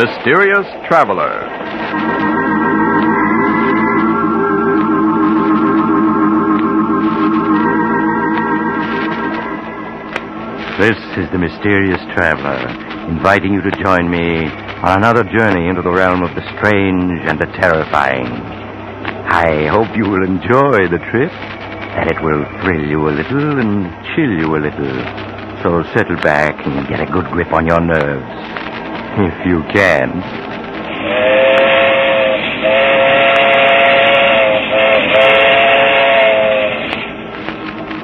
Mysterious Traveler. This is the Mysterious Traveler, inviting you to join me on another journey into the realm of the strange and the terrifying. I hope you will enjoy the trip, that it will thrill you a little and chill you a little. So settle back and get a good grip on your nerves, if you can.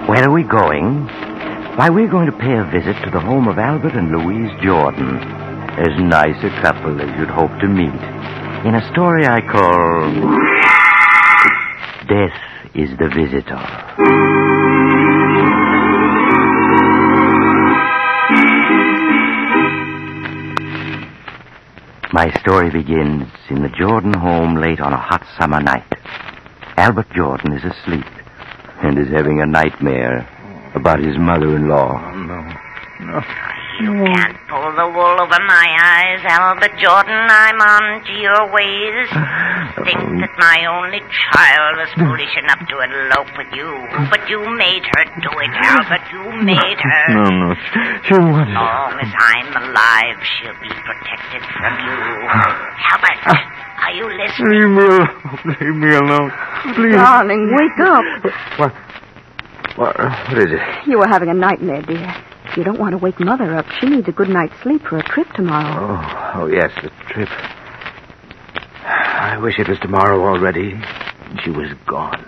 Where are we going? Why, we're going to pay a visit to the home of Albert and Louise Jordan. As nice a couple as you'd hope to meet. In a story I call Death is the Visitor. My story begins in the Jordan home late on a hot summer night. Albert Jordan is asleep and is having a nightmare about his mother-in-law. Oh, no. You can't pull the wool over my eyes, Albert Jordan. I'm on to your ways. Think that my only child was foolish enough to elope with you. But you made her do it, Albert. You made her. No. She wanted it. As long as I'm alive, she'll be protected from you. Albert, are you listening? Leave me alone. Please. Darling, wake up. What is it? You were having a nightmare, dear. You don't want to wake Mother up. She needs a good night's sleep for a trip tomorrow. Oh, yes, the trip. I wish it was tomorrow already. She was gone.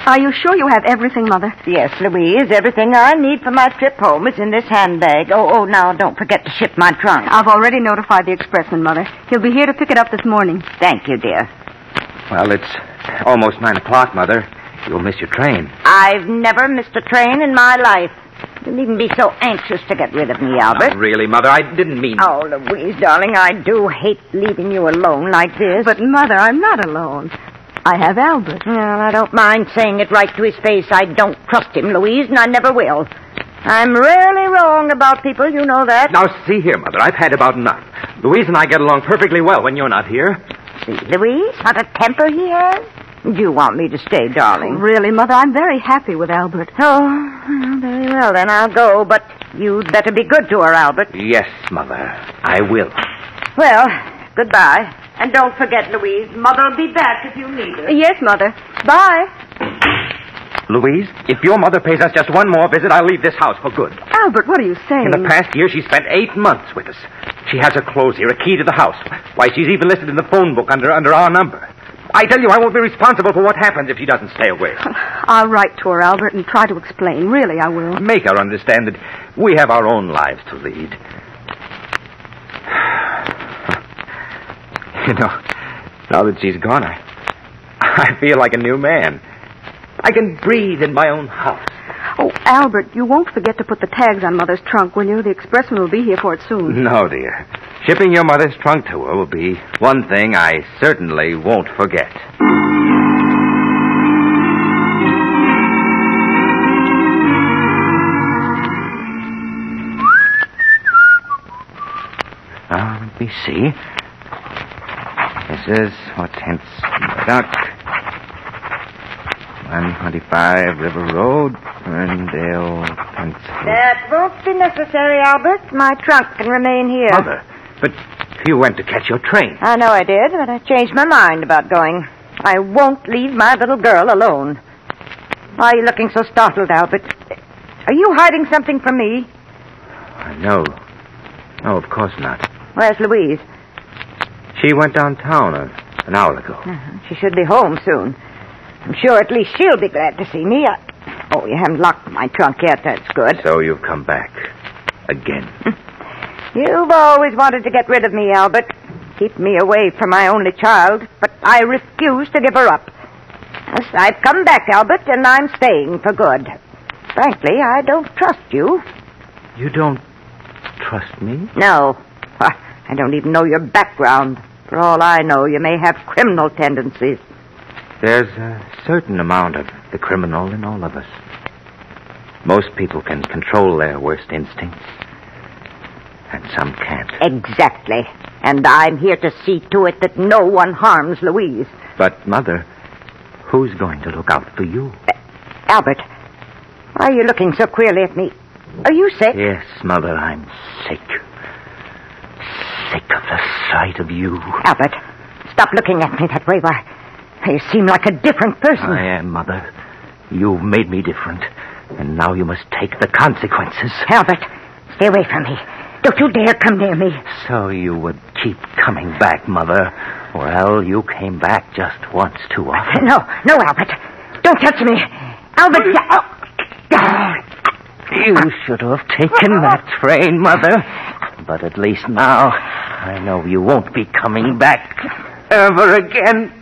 Are you sure you have everything, Mother? Yes, Louise. Everything I need for my trip home is in this handbag. Oh, now don't forget to ship my trunk. I've already notified the expressman, Mother. He'll be here to pick it up this morning. Thank you, dear. Well, it's almost 9 o'clock, Mother. You'll miss your train. I've never missed a train in my life. You needn't be so anxious to get rid of me, Albert. Not really, Mother. I didn't mean... Oh, Louise, darling, I do hate leaving you alone like this. But, Mother, I'm not alone. I have Albert. Well, I don't mind saying it right to his face. I don't trust him, Louise, and I never will. I'm really wrong about people, you know that. Now, see here, Mother. I've had about enough. Louise and I get along perfectly well when you're not here. See, Louise, what a temper he has. Do you want me to stay, darling? Really, Mother, I'm very happy with Albert. Oh, well, very well, then I'll go. But you'd better be good to her, Albert. Yes, Mother. I will. Well, goodbye. And don't forget, Louise, Mother'll be back if you need her. Yes, Mother. Bye. Louise, if your mother pays us just one more visit, I'll leave this house for good. Albert, what are you saying? In the past year, she spent 8 months with us. She has her clothes here, a key to the house. Why, she's even listed in the phone book under our number. I tell you, I won't be responsible for what happens if she doesn't stay away. I'll write to her, Albert, and try to explain. Really, I will. Make her understand that we have our own lives to lead. You know, now that she's gone, I feel like a new man. I can breathe in my own house. Oh, Albert, you won't forget to put the tags on Mother's trunk, will you? The expressman will be here for it soon. No, dear. Shipping your mother's trunk to her will be one thing I certainly won't forget. Now, let me see. This is what's hence duck. 125 River Road, Ferndale, Pennsylvania. That won't be necessary, Albert. My trunk can remain here. Mother, but you went to catch your train. I know I did, but I changed my mind about going. I won't leave my little girl alone. Why are you looking so startled, Albert? Are you hiding something from me? No. No, of course not. Where's Louise? She went downtown an hour ago. She should be home soon. I'm sure at least she'll be glad to see me. Oh, you haven't locked my trunk yet. That's good. So you've come back. Again. You've always wanted to get rid of me, Albert. Keep me away from my only child. But I refuse to give her up. Yes, I've come back, Albert, and I'm staying for good. Frankly, I don't trust you. You don't trust me? No. I don't even know your background. For all I know, you may have criminal tendencies. There's a certain amount of the criminal in all of us. Most people can control their worst instincts, and some can't. Exactly. And I'm here to see to it that no one harms Louise. But, Mother, who's going to look out for you? Albert, why are you looking so queerly at me? Are you sick? Yes, Mother, I'm sick. Sick of the sight of you. Albert, stop looking at me that way. Why, you seem like a different person. I am, Mother. You've made me different, and now you must take the consequences. Albert, stay away from me. Don't you dare come near me. So you would keep coming back, Mother. Well, you came back just once too often. No, Albert. Don't touch me. Albert, You should have taken that train, Mother. But at least now, I know you won't be coming back ever again.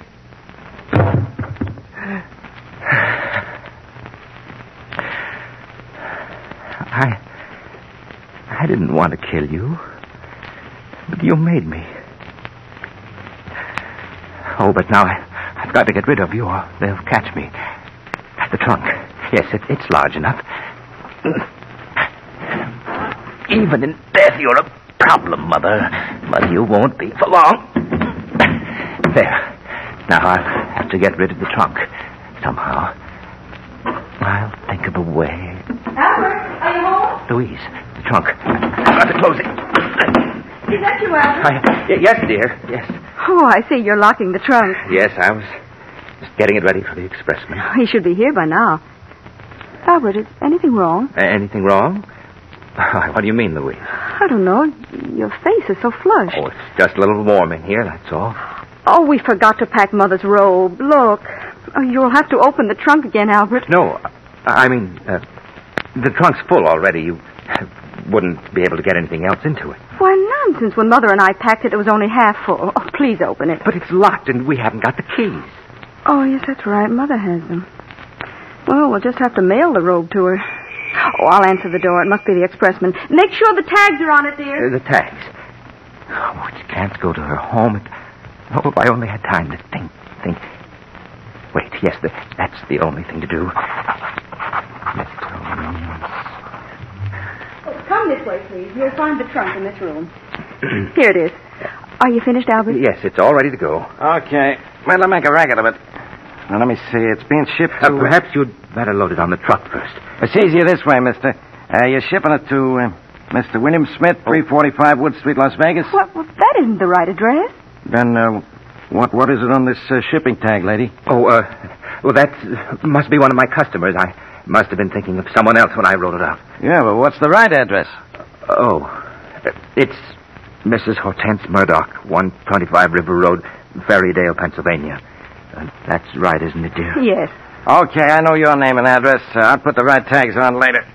I didn't want to kill you, but you made me. Oh, but now I've got to get rid of you or they'll catch me. The trunk. Yes, it's large enough. Even in death, you're a problem, Mother. But you won't be for long. There. Now I'll have to get rid of the trunk. Somehow. I'll think of a way. Albert, are you home? Louise, the trunk. I've got to close it. Is that you, Albert? Yes, dear. Yes. Oh, I see. You're locking the trunk. Yes, I was just getting it ready for the expressman. He should be here by now. Albert, is anything wrong? Anything wrong? What do you mean, Louise? I don't know. Your face is so flushed. Oh, it's just a little warm in here, that's all. Oh, we forgot to pack Mother's robe. Look. Oh, you'll have to open the trunk again, Albert. No, I mean, the trunk's full already. You wouldn't be able to get anything else into it. Why, nonsense. When Mother and I packed it, it was only half full. Oh, please open it. But it's locked and we haven't got the keys. Oh, yes, that's right. Mother has them. Well, we'll just have to mail the robe to her. Oh, I'll answer the door. It must be the expressman. Make sure the tags are on it, dear. The tags. Oh, it can't go to her home. Oh, if I only had time to think. Wait, yes, that's the only thing to do. Oh, come this way, please. You'll find the trunk in this room. Here it is. Are you finished, Albert? Yes, it's all ready to go. Okay. Well, I'll make a racket of it. Now, let me see. It's being shipped to... Perhaps you'd better load it on the truck first. It's easier this way, mister. You're shipping it to Mr. William Smith, 345 Wood Street, Las Vegas? Well, that isn't the right address. Then, what is it on this shipping tag, lady? Oh, well, that must be one of my customers. I must have been thinking of someone else when I wrote it out. Yeah, but what's the right address? It's Mrs. Hortense Murdoch, 125 River Road, Ferrydale, Pennsylvania. That's right, isn't it, dear? Yes. Okay, I know your name and address. I'll put the right tags on later.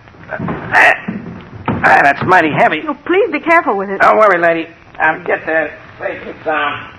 That's mighty heavy. Oh, please be careful with it. Don't worry, lady. I'll get there safe and sound.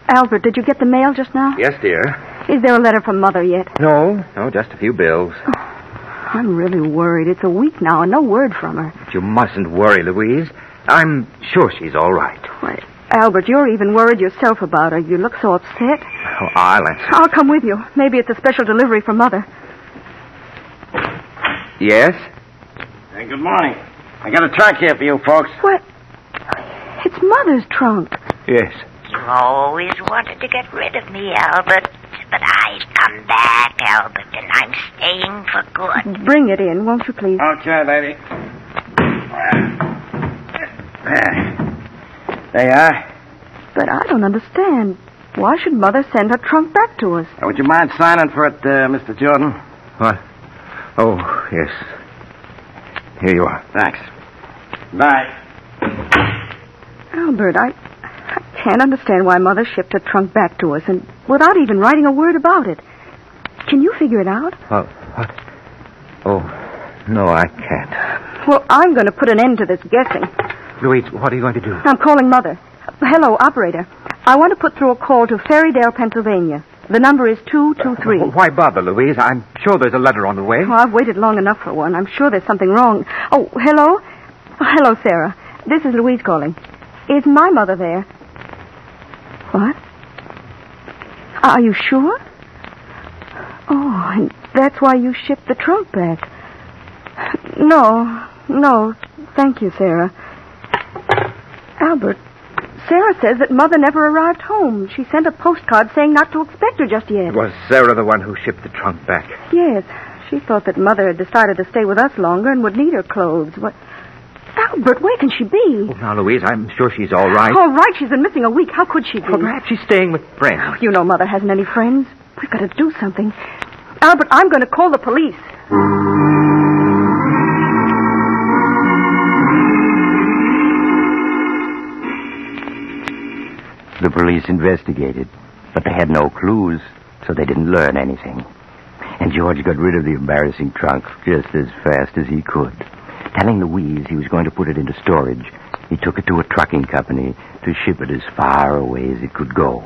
Albert, did you get the mail just now? Yes, dear. Is there a letter from Mother yet? No, just a few bills. I'm really worried. It's a week now and no word from her. But you mustn't worry, Louise. I'm sure she's all right. Why, Albert, you're even worried yourself about her. You look so upset. Oh, I'll answer. I'll come with you. Maybe it's a special delivery from Mother. Yes? Hey, good morning. I got a trunk here for you folks. What? It's Mother's trunk. Yes. You always wanted to get rid of me, Albert. But I've come back, Albert, and I'm staying for good. Bring it in, won't you, please? Okay, lady. There you are. But I don't understand. Why should Mother send her trunk back to us? Would you mind signing for it, Mr. Jordan? What? Oh, yes. Here you are. Thanks. Bye. Albert, I can't understand why Mother shipped her trunk back to us and without even writing a word about it. Can you figure it out? What? Oh, no, I can't. Well, I'm going to put an end to this guessing. Louise, what are you going to do? I'm calling Mother. Hello, operator. I want to put through a call to Ferrydale, Pennsylvania. The number is 223. Why bother, Louise? I'm sure there's a letter on the way. Oh, I've waited long enough for one. I'm sure there's something wrong. Oh, hello? Oh, hello, Sarah. This is Louise calling. Is my mother there? What? Are you sure? Oh, and that's why you shipped the trunk back. No, thank you, Sarah. Albert, Sarah says that Mother never arrived home. She sent a postcard saying not to expect her just yet. Was Sarah the one who shipped the trunk back? Yes. She thought that Mother had decided to stay with us longer and would need her clothes. What? Albert, where can she be? Oh, now, Louise, I'm sure she's all right. All right, she's been missing a week. How could she be? Well, perhaps she's staying with friends. You know Mother hasn't any friends. We've got to do something. Albert, I'm going to call the police. The police investigated, but they had no clues, so they didn't learn anything. And George got rid of the embarrassing trunk just as fast as he could. Telling Louise he was going to put it into storage, he took it to a trucking company to ship it as far away as it could go.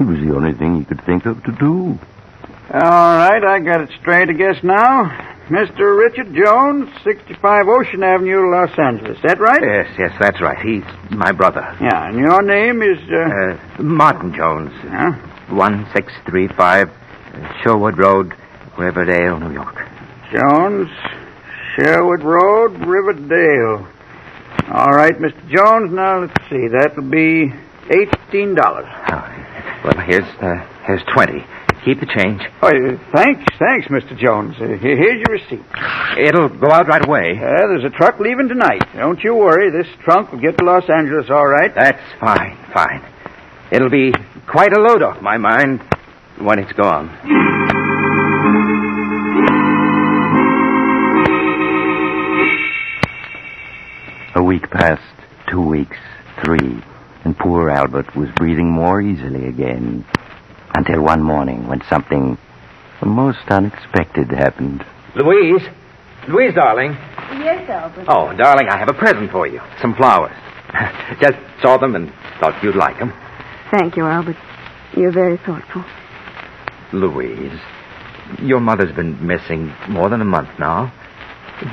It was the only thing he could think of to do. All right, I got it straight, I guess, now. Mr. Richard Jones, 65 Ocean Avenue, Los Angeles. That right? Yes, that's right. He's my brother. Yeah, and your name is, Martin Jones. Yeah? 1635 Sherwood Road, Riverdale, New York. Jones, Sherwood Road, Riverdale. All right, Mr. Jones, now let's see. That'll be $18. Oh, well, here's 20. Keep the change. Oh, thanks, Mr. Jones. Here's your receipt. It'll go out right away. There's a truck leaving tonight. Don't you worry. This trunk will get to Los Angeles all right. That's fine. It'll be quite a load off my mind when it's gone. A week passed, 2 weeks, 3, and poor Albert was breathing more easily again. Until one morning when something most unexpected happened. Louise, darling. Yes, Albert. Oh, darling, I have a present for you. Some flowers. Just saw them and thought you'd like them. Thank you, Albert. You're very thoughtful. Louise, your mother's been missing more than a month now.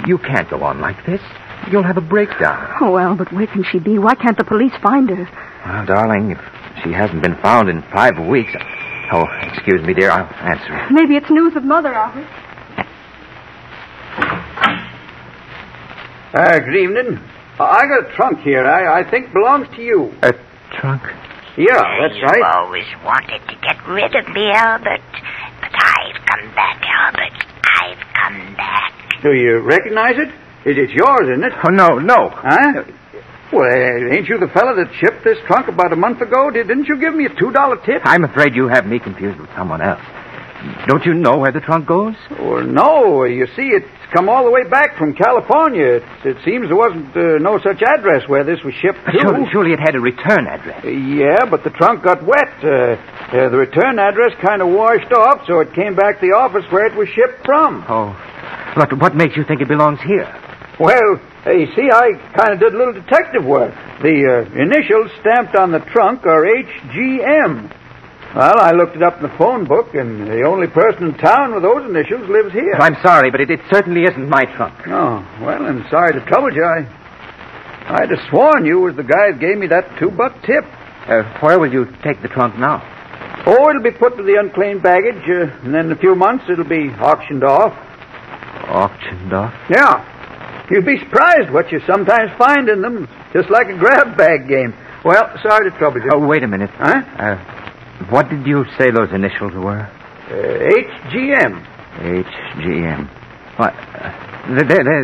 You can't go on like this. You'll have a breakdown. Oh, Albert, where can she be? Why can't the police find her? Well, darling, if she hasn't been found in 5 weeks... Oh, excuse me, dear. I'll answer it. Maybe it's news of Mother, Albert. Good evening. I got a trunk here. I think belongs to you. A trunk? Yeah, that's right. You always wanted to get rid of me, Albert. But I've come back, Albert. I've come back. Do you recognize it? It's yours, isn't it? Oh, no. Huh? Well, ain't you the fella that shipped this trunk about a month ago? Didn't you give me a $2 tip? I'm afraid you have me confused with someone else. Don't you know where the trunk goes? Well, no. You see, it's come all the way back from California. It seems there wasn't no such address where this was shipped to. Surely it had a return address. Yeah, but the trunk got wet. The return address kind of washed off, so it came back to the office where it was shipped from. Oh. But what makes you think it belongs here? Well, you see, I kind of did a little detective work. The initials stamped on the trunk are HGM. Well, I looked it up in the phone book, and the only person in town with those initials lives here. I'm sorry, but it certainly isn't my trunk. Oh, well, I'm sorry to trouble you. I'd have sworn you was the guy that gave me that $2 tip. Where will you take the trunk now? Oh, it'll be put to the unclaimed baggage, and then in a few months it'll be auctioned off. Auctioned off? Yeah. You'd be surprised what you sometimes find in them, just like a grab bag game. Well, sorry to trouble you. Oh, wait a minute. Huh? What did you say those initials were? HGM. HGM. What?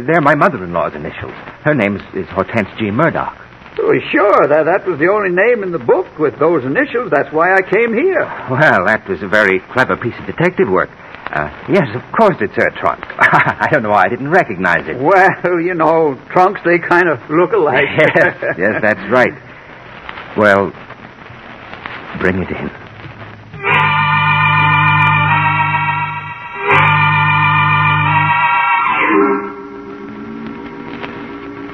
They're my mother-in-law's initials. Her name is Hortense G. Murdoch. Oh, sure. That was the only name in the book with those initials. That's why I came here. Well, that was a very clever piece of detective work. Yes, of course it's her trunk. I don't know why I didn't recognize it. Well, you know, trunks, they kind of look alike. Yes, that's right. Well, bring it in.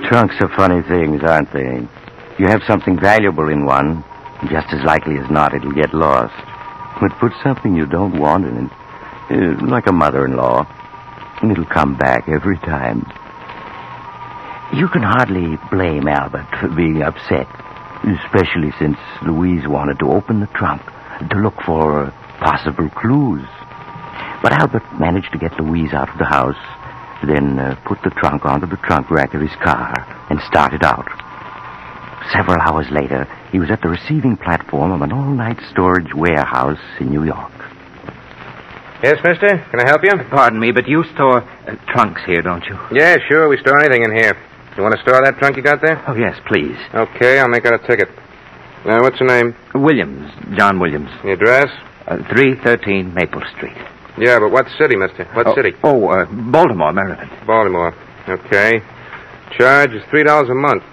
Trunks are funny things, aren't they? You have something valuable in one, and just as likely as not it'll get lost. But put something you don't want in it, like a mother-in-law, and it'll come back every time. You can hardly blame Albert for being upset. especially since Louise wanted to open the trunk to look for possible clues. But Albert managed to get Louise out of the house, then put the trunk onto the trunk rack of his car and started out. Several hours later, he was at the receiving platform of an all-night storage warehouse in New York. Yes, mister? Can I help you? Pardon me, but you store trunks here, don't you? Yeah, sure. We store anything in here. You want to store that trunk you got there? Oh, yes, please. Okay, I'll make out a ticket. Now, what's your name? Williams. John Williams. The address? 313 Maple Street. Yeah, but what city, mister? What city? Baltimore, Maryland. Baltimore. Okay. Charge is $3 a month.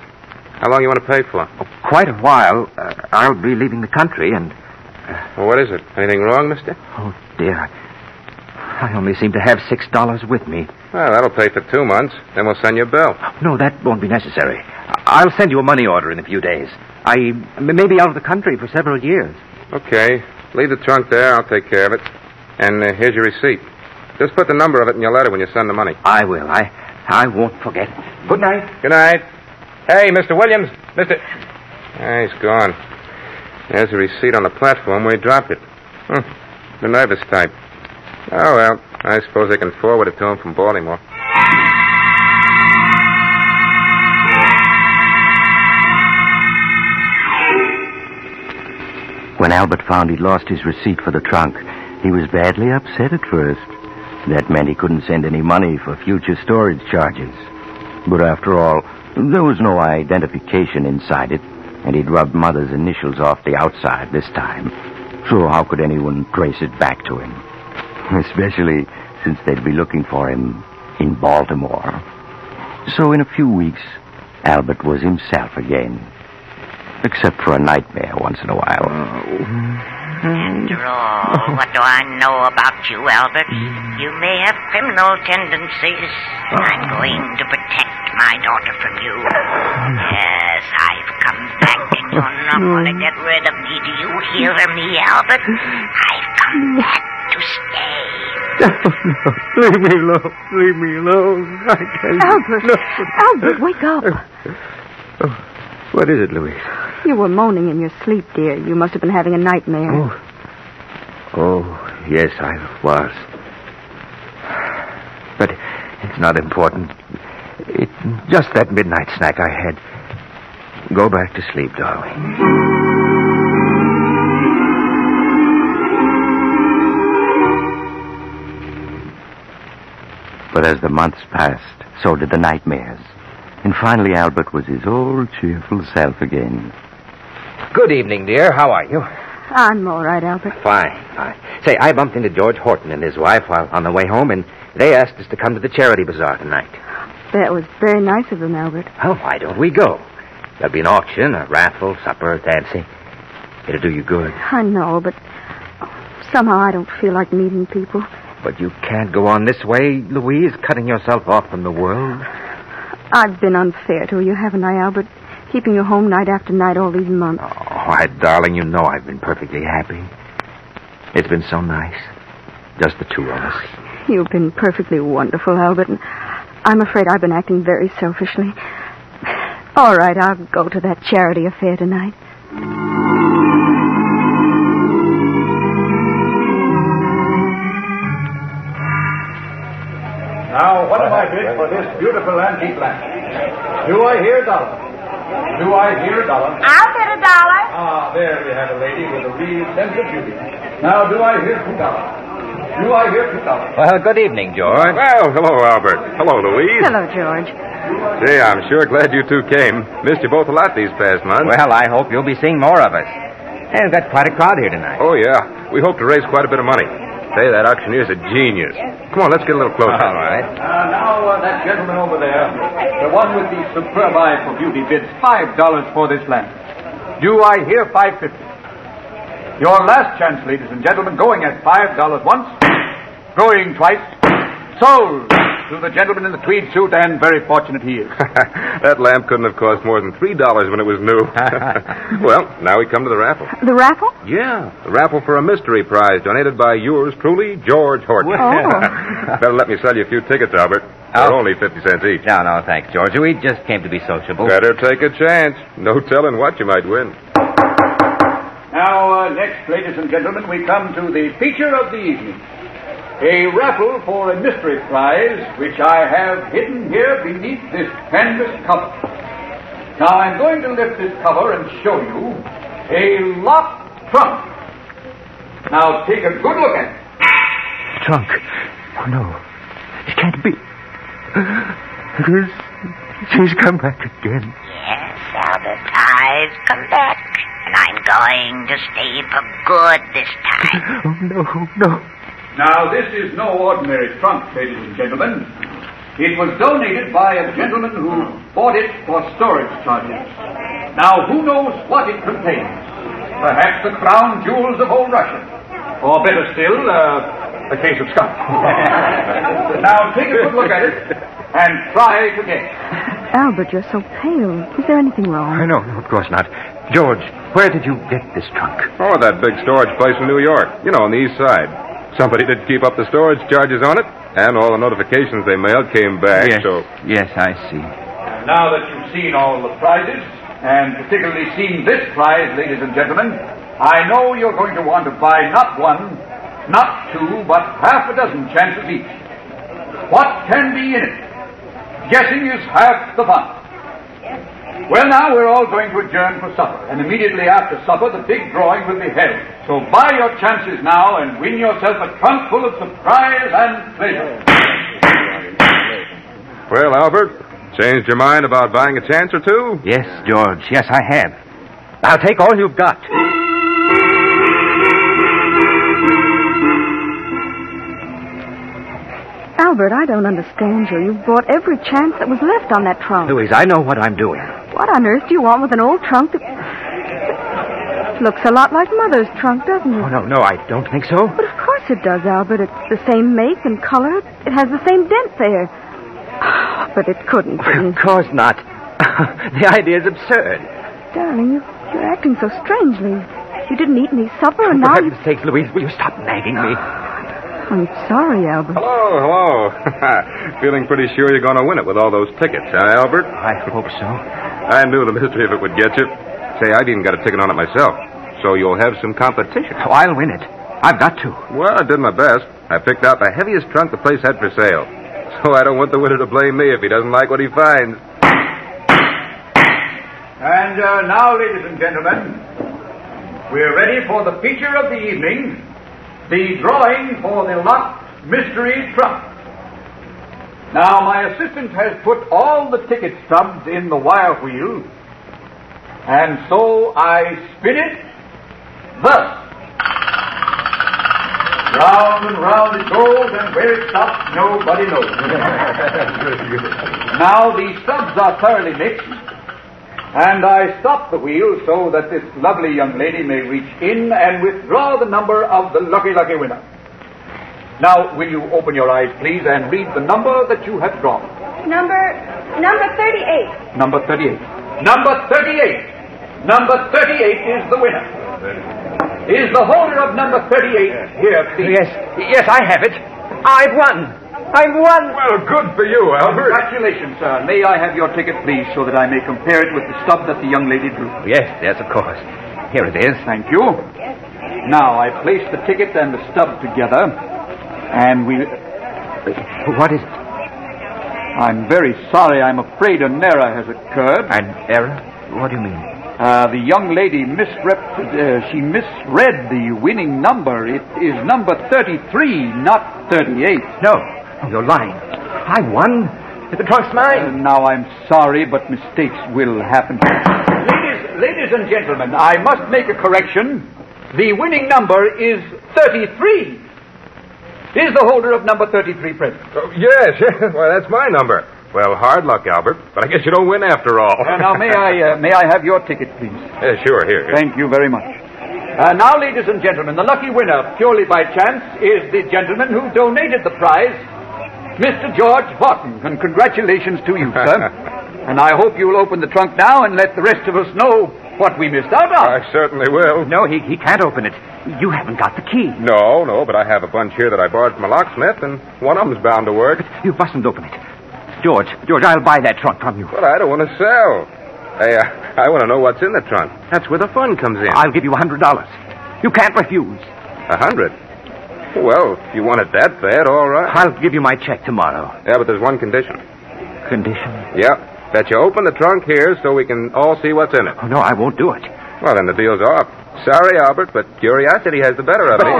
How long you want to pay for? Quite a while. I'll be leaving the country and... Well, what is it? Anything wrong, mister? Oh, dear. I only seem to have $6 with me. Well, that'll pay for 2 months. Then we'll send you a bill. No, that won't be necessary. I'll send you a money order in a few days. I may be out of the country for several years. Okay. Leave the trunk there. I'll take care of it. And here's your receipt. Just put the number of it in your letter when you send the money. I will. I won't forget. Good night. Good night. Hey, Mr. Williams. Mr. He's gone. There's a receipt on the platform where he dropped it. The nervous type. Oh, well, I suppose they can forward it to him from Baltimore. When Albert found he'd lost his receipt for the trunk, he was badly upset at first. That meant he couldn't send any money for future storage charges. But after all, there was no identification inside it, and he'd rubbed Mother's initials off the outside this time. So how could anyone trace it back to him? Especially since they'd be looking for him in Baltimore. So in a few weeks, Albert was himself again. Except for a nightmare once in a while. After all, what do I know about you, Albert? You may have criminal tendencies. I'm going to protect my daughter from you. Yes, I've come back, and you're not going to get rid of me. Do you hear me, Albert? I've come back to stay. Leave me alone. Leave me alone. I can't. Albert! No. Albert, wake up. What is it, Louise? You were moaning in your sleep, dear. You must have been having a nightmare. Oh, yes, I was. But it's not important. It's just that midnight snack I had. Go back to sleep, darling. But as the months passed, so did the nightmares. And finally Albert was his old cheerful self again. Good evening, dear. How are you? I'm all right, Albert. Fine. Say, I bumped into George Horton and his wife while on the way home, and they asked us to come to the charity bazaar tonight. That was very nice of them, Albert. Well, why don't we go? There'll be an auction, a raffle, supper, dancing. It'll do you good. I know, but somehow I don't feel like meeting people. But you can't go on this way, Louise, cutting yourself off from the world. I've been unfair to you, haven't I, Albert? Keeping you home night after night all these months. Oh, why, darling, you know I've been perfectly happy. It's been so nice. Just the two of us. You've been perfectly wonderful, Albert. And I'm afraid I've been acting very selfishly. All right, I'll go to that charity affair tonight. Now, what am I bid for this beautiful antique lamp? Do I hear $1? Do I hear $1? I'll bid $1. Ah, there we have a lady with a real sense of beauty. Now, do I hear $2? Do I hear $2? Well, good evening, George. Well, hello, Albert. Hello, Louise. Hello, George. Gee, I'm sure glad you two came. Missed you both a lot these past months. Well, I hope you'll be seeing more of us. Hey, we've got quite a crowd here tonight. Oh, yeah. We hope to raise quite a bit of money. Say, that auctioneer's a genius. Come on, let's get a little closer. All right. Now, that gentleman over there, the one with the superb eye for beauty, bids $5 for this lamp. Do I hear $5.50? Your last chance, ladies and gentlemen, going at $5 once, going twice, sold. to the gentleman in the tweed suit, and very fortunate he is. That lamp couldn't have cost more than $3 when it was new. Well, now we come to the raffle. The raffle? Yeah, the raffle for a mystery prize donated by yours truly, George Horton. Better let me sell you a few tickets, Albert. They're only 50 cents each. No, thanks, George. We just came to be sociable. Better take a chance. No telling what you might win. Now, next, ladies and gentlemen, we come to the feature of the evening. A raffle for a mystery prize, which I have hidden here beneath this canvas cover. Now, I'm going to lift this cover and show you a locked trunk. Now, take a good look at it. Trunk. Oh, no. It can't be. She's come back again. Yes, Albert, I've come back. And I'm going to stay for good this time. Oh, no. Now, this is no ordinary trunk, ladies and gentlemen. It was donated by a gentleman who bought it for storage charges. Now, who knows what it contains? Perhaps the crown jewels of old Russia. Or better still, a case of skunk. Now, take a good look at it and try to guess. Albert, you're so pale. Is there anything wrong? No, of course not. George, where did you get this trunk? Oh, that big storage place in New York. You know, on the east side. Somebody did keep up the storage charges on it, and all the notifications they mailed came back, Yes, I see. Now that you've seen all the prizes, and particularly seen this prize, ladies and gentlemen, I know you're going to want to buy not one, not two, but half a dozen chances each. What can be in it? Guessing is half the fun. Well, now we're all going to adjourn for supper, and immediately after supper, the big drawing will be held. So buy your chances now and win yourself a trunk full of surprise and pleasure. Well, Albert, changed your mind about buying a chance or two? Yes, George. Yes, I have. I'll take all you've got. Albert, I don't understand you. You bought every chance that was left on that trunk. Louise, I know what I'm doing. What on earth do you want with an old trunk that looks a lot like Mother's trunk, doesn't it? Oh, no, I don't think so. But of course it does, Albert. It's the same make and color. It has the same dent there. But it couldn't be. Of course not. The idea is absurd. Darling, you're acting so strangely. You didn't eat any supper, and For now heaven's sake, Louise, will you stop nagging me? I'm sorry, Albert. Hello. Feeling pretty sure you're going to win it with all those tickets, huh, Albert? I hope so. I knew the mystery of it would get you. Say, I've even got a ticket on it myself. So you'll have some competition. Oh, I'll win it. I've got to. Well, I did my best. I picked out the heaviest trunk the place had for sale. So I don't want the winner to blame me if he doesn't like what he finds. And now, ladies and gentlemen, we're ready for the feature of the evening, the drawing for the locked mystery trunk. Now, my assistant has put all the ticket stubs in the wire wheel, and so I spin it thus. Round and round it goes, and where it stops, nobody knows. Now, the stubs are thoroughly mixed, and I stop the wheel so that this lovely young lady may reach in and withdraw the number of the lucky winner. Now, will you open your eyes, please, and read the number that you have drawn? Number 38. Number 38. Number 38. Number 38 is the winner. Is the holder of number 38 here, please? Yes, I have it. I've won. I've won. Well, good for you, Albert. Congratulations, sir. May I have your ticket, please, so that I may compare it with the stub that the young lady drew? Yes, of course. Here it is. Thank you. Now, I place the ticket and the stub together, and we... What is it? I'm very sorry. I'm afraid an error has occurred. An error? What do you mean? The young lady misread the winning number. It is number 33, not 38. No, you're lying. I won. The trunk's mine. Now, I'm sorry, but mistakes will happen. Ladies and gentlemen, I must make a correction. The winning number is 33. Is the holder of number 33 present? Oh, yes. Well, that's my number. Well, hard luck, Albert, but I guess you don't win after all. Now, may I have your ticket, please? Sure, here. Thank you very much. Now, ladies and gentlemen, the lucky winner, purely by chance, is the gentleman who donated the prize Mr. George Horton, and congratulations to you, sir. And I hope you'll open the trunk now and let the rest of us know what we missed out on. I certainly will. No, he can't open it. You haven't got the key. No, but I have a bunch here that I borrowed from a locksmith, and one of them's bound to work. You mustn't open it. George, I'll buy that trunk from you. But I don't want to sell. Hey, I want to know what's in the trunk. That's where the fun comes in. I'll give you $100. You can't refuse. 100? Well, if you want it that bad, all right. I'll give you my check tomorrow. Yeah, but there's one condition. Condition? Yeah, that you open the trunk here so we can all see what's in it. Oh, no, I won't do it. Well, then the deal's off. Sorry, Albert, but curiosity has the better of me.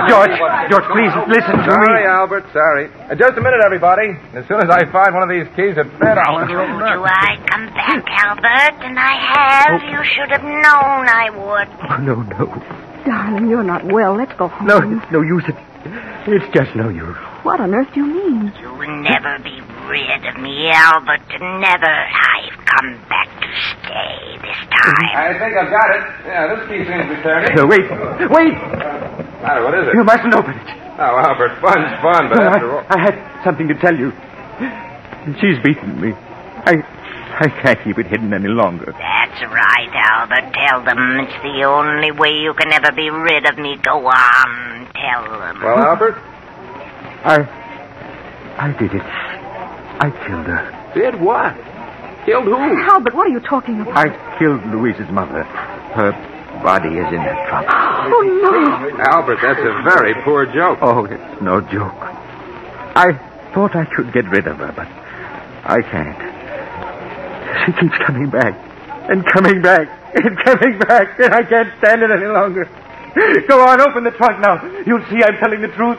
George, please, listen to me. Sorry, Albert, sorry. Just a minute, everybody. As soon as I find one of these keys at bed, I'll enter I told you I'd come back, Albert, and I have. You should have known I would. Oh, no. Darling, you're not well. Let's go home. No, it's no use. It's just no use. What on earth do you mean? You will never be rid of me, Albert. Never. I've come back to stay this time. I think I've got it. Yeah, this key seems to be turning. Wait. What is it? You mustn't open it. Oh, Albert, fun's fun, but after all... I had something to tell you. She's beaten me. I can't keep it hidden any longer. That's right, Albert. Tell them it's the only way you can ever be rid of me. Go on, tell them. Well, Albert? I did it. I killed her. Did what? Killed who? Albert, what are you talking about? I killed Louise's mother. Her body is in that trunk. Oh, no. Albert, that's a very poor joke. Oh, it's no joke. I thought I could get rid of her, but I can't. She keeps coming back, and coming back, and coming back, and I can't stand it any longer. Go on, open the trunk now. You'll see I'm telling the truth.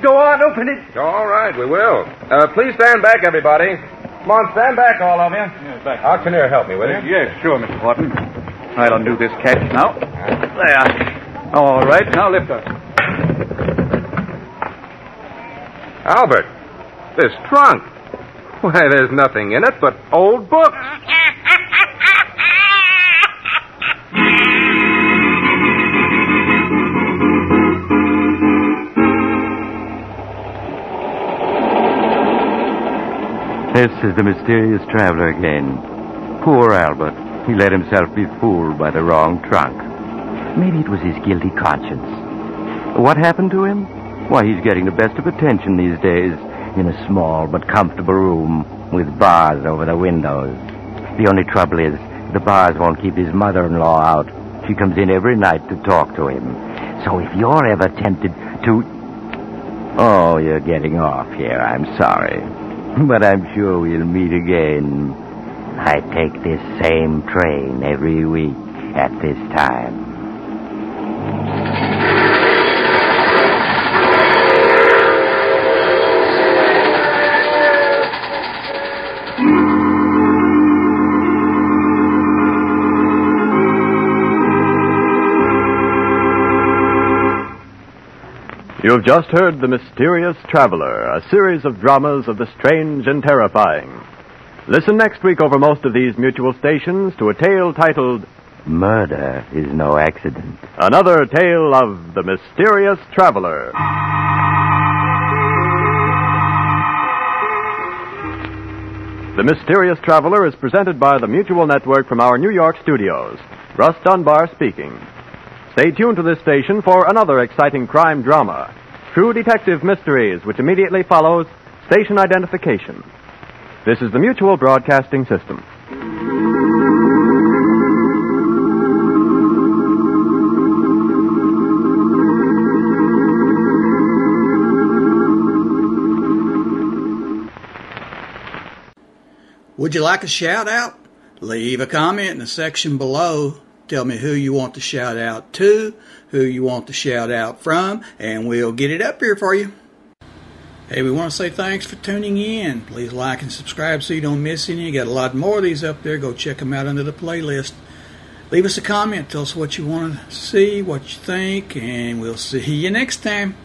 Go on, open it. All right, we will. Please stand back, everybody. Come on, stand back, all of you. Yes, back. Auctioneer, help me, will you? Yes, sure, Mr. Horton. I'll undo this catch now. There. All right, now lift us. Albert, this trunk. Why, there's nothing in it but old books. This is the mysterious traveler again. Poor Albert. He let himself be fooled by the wrong trunk. Maybe it was his guilty conscience. What happened to him? Why, he's getting the best of attention these days in a small but comfortable room with bars over the windows. The only trouble is the bars won't keep his mother-in-law out. She comes in every night to talk to him. So if you're ever tempted to... Oh, you're getting off here. I'm sorry. But I'm sure we'll meet again. I take this same train every week at this time. You have just heard The Mysterious Traveler, a series of dramas of the strange and terrifying. Listen next week over most of these mutual stations to a tale titled Murder is no accident. Another Tale of the Mysterious Traveler. The Mysterious Traveler is presented by the Mutual Network from our New York studios. Russ Dunbar speaking. Stay tuned to this station for another exciting crime drama. True Detective Mysteries, which immediately follows Station Identification. This is the Mutual Broadcasting System. Would you like a shout out? Leave a comment in the section below. Tell me who you want to shout out to, who you want to shout out from, and we'll get it up here for you. Hey, we want to say thanks for tuning in. Please like and subscribe so you don't miss any. You got a lot more of these up there. Go check them out under the playlist. Leave us a comment. Tell us what you want to see, what you think, and we'll see you next time.